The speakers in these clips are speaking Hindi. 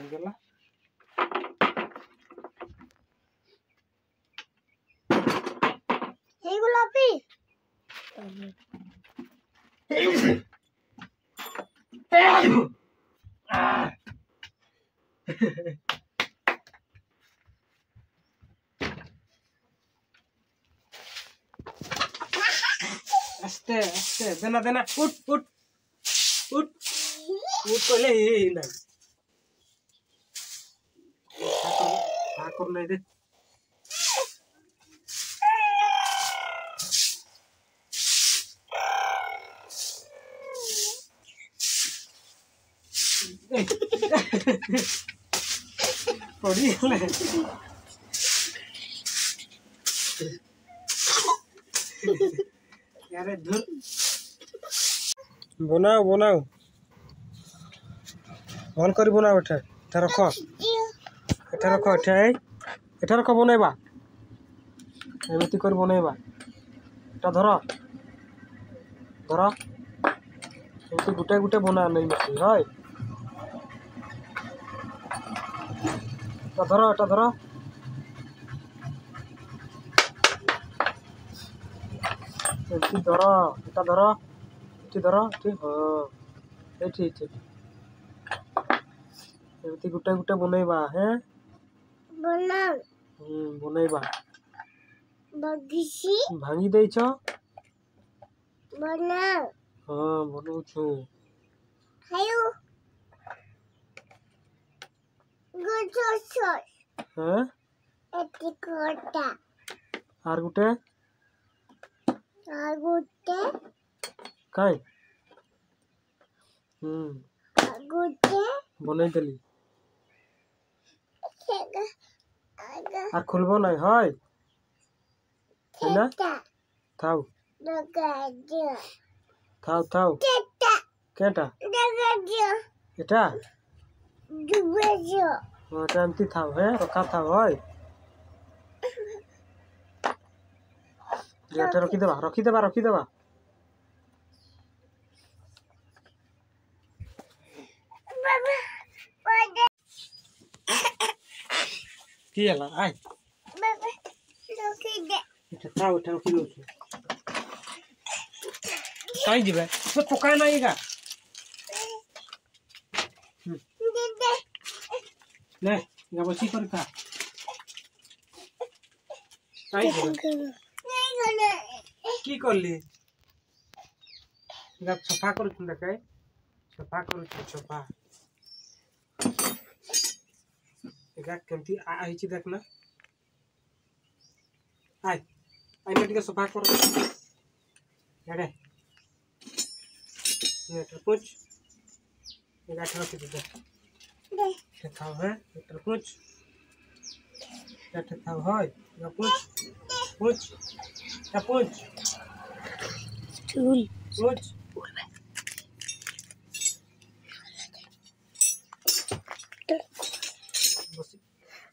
गला हे गुलाबी अस्ते अस्ते देना देना उठ उठ उठ उठ पहले ही नहीं ठाकुर नहीं दे पड़ी ले यार धुर बनाओ बनाओ भल कर बनाओ एठे एठे रख एठे रख बनैबा एमती कर बनैबा एटा धर धर एमती गुटे गुटे बना नहीं मत है एटा धर एमती धर एटा धर एठी धर ठीक हाँ एठी एठी एमती गुटे गुटे बनैबा है बना बनैबा बगिसी भांगी देइछ बना हाँ बनौ छु हायो गुचो हैं एटी कोटा आर गुटे आगुटे काई आगुटे बनै देली सेगा आगा आर खुलबो नहीं है ना टेटा थाउ लगाजो थाउ थाउ टेटा केटा लगाजो एटा दुबेजो हाँ एमती थाउ है रखा थाउ है एटा रखी देबा बाबा पड़े की हला आय बाबा लोकी दे एटा थाउ एटा रखी दो काई दिबे तो पका नहीं गा दे ले या बसी कर का काई दिबे नहीं गले की करली गा सफा कर तुंदा काई सफा कर सफा एगा केमती आइची देखना आय आइने टिके सफा कर याडे नेटर कुछ एगा ठर के दे दे ते खाओ है नेटर कुछ ते खाओ है या कुछ या कुछ स्टूल कुछ बस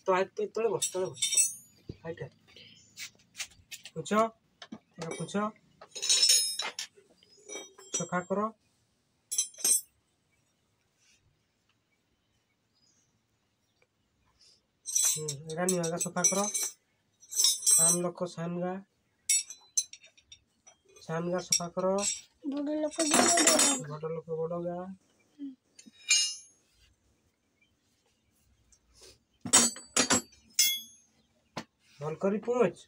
तो आइ तले बस हाइट है पूछो या पूछो सफा करो एगा नहीं होगा सफा करो सान लोग सानगा सफा करो बड़े लोग बड़ोगा भल करी पहुँच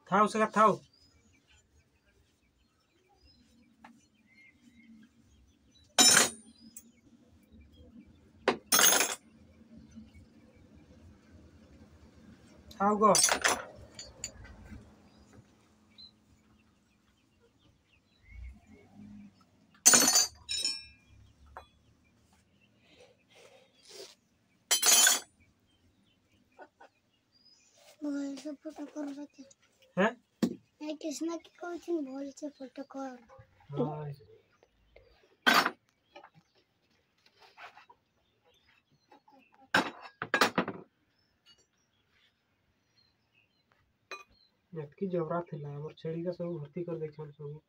थाउ सका थाउ थाउ गो बोल से फोटो कर रखे हैं मैं कृष्णा की कोचिंग बोल से फोटो कर हाँ एतकी जबरा थिला हमर छेड़ी का सब भर्ती कर देखन सब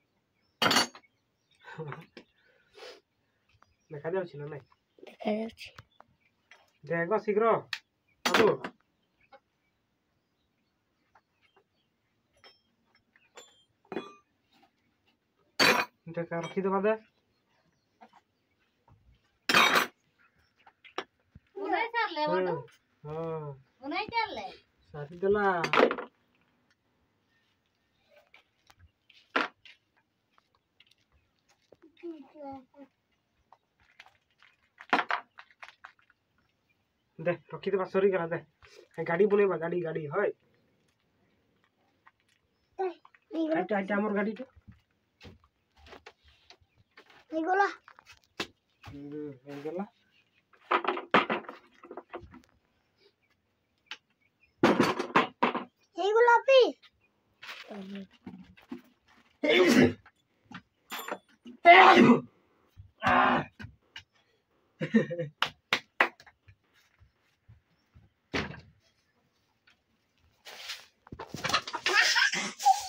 देखा जाउछि ना नहीं देखा जाउछि देखो शीघ्र बाबू देखा रखी दबा दे उन्हें चल ले बड़ू हां उन्हें चल ले साथी देला दे रखी दबा सरी करा दे गाड़ी बनेबा गाड़ी गाड़ी होय आइटा हमर गाड़ी तो এইগুলা এই গেলা এইগুলা পি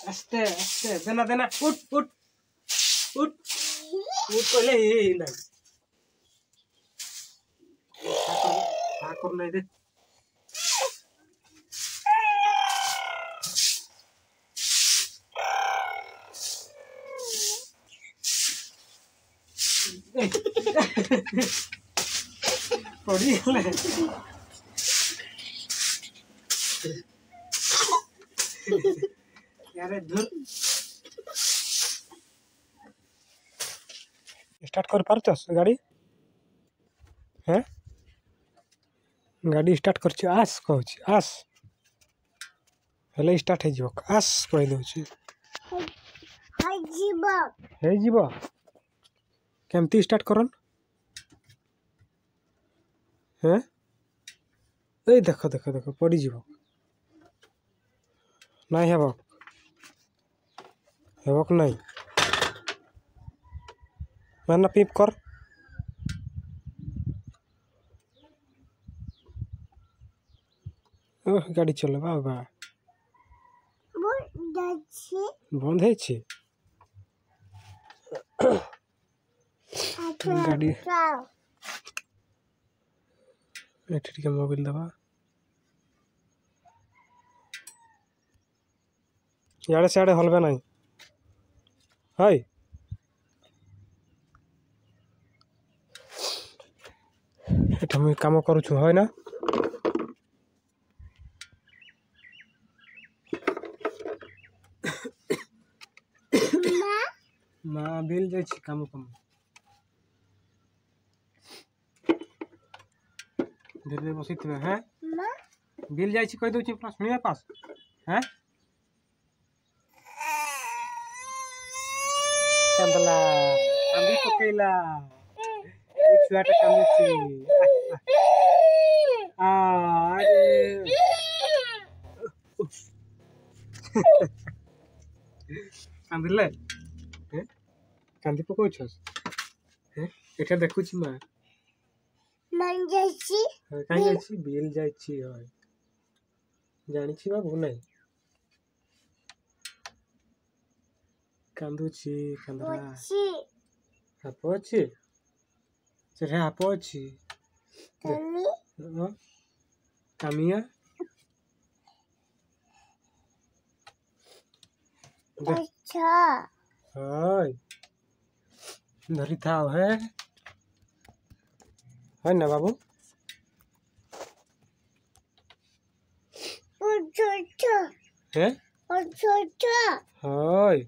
আস্তে আস্তে দেনা দেনা উঠ উঠ উঠ উঠ কইলে এই নাই ঠাকুর নাই দে পড়ি গেলে यारे धुर स्टार्ट कर पारछस गाड़ी हैं गाड़ी स्टार्ट करछ आस कहछ आस हेले स्टार्ट हे जीव आस कहि दउछ হাই জীবা हे जीव केमती स्टार्ट करन हैं ए देखो देखो देखो पड़ी जीव नहीं हेबक हेबक नहीं मारना पीप कर गाड़ी चले बाबा যাচ্ছি बंद है छी गाड़ी एठी के मोबाइल दबा याड़े सियाड़े हलबे नहीं हाय एटा मैं काम करू छु है ना मां बिल जाय छी काम कम धीरे धीरे बसित में हैं মা बिल जाय छी कह दउ छी पास सुनिए पास हैं कंदला कांदी पकेला एक छुआटा कांदी छी अरे कांदिले हैं कांदी पकौ छस हैं एटा देखु छी मां মান যাচ্ছি कहीं जाय छी बिल जाय छी होय जानि छी बाबू नहीं कांदू छी कंदरा বলছি हापो छी सेठा हापो छी তুমি कामिया আচ্ছা हाय धरी था है ना बाबू ছোট है ছোট हाय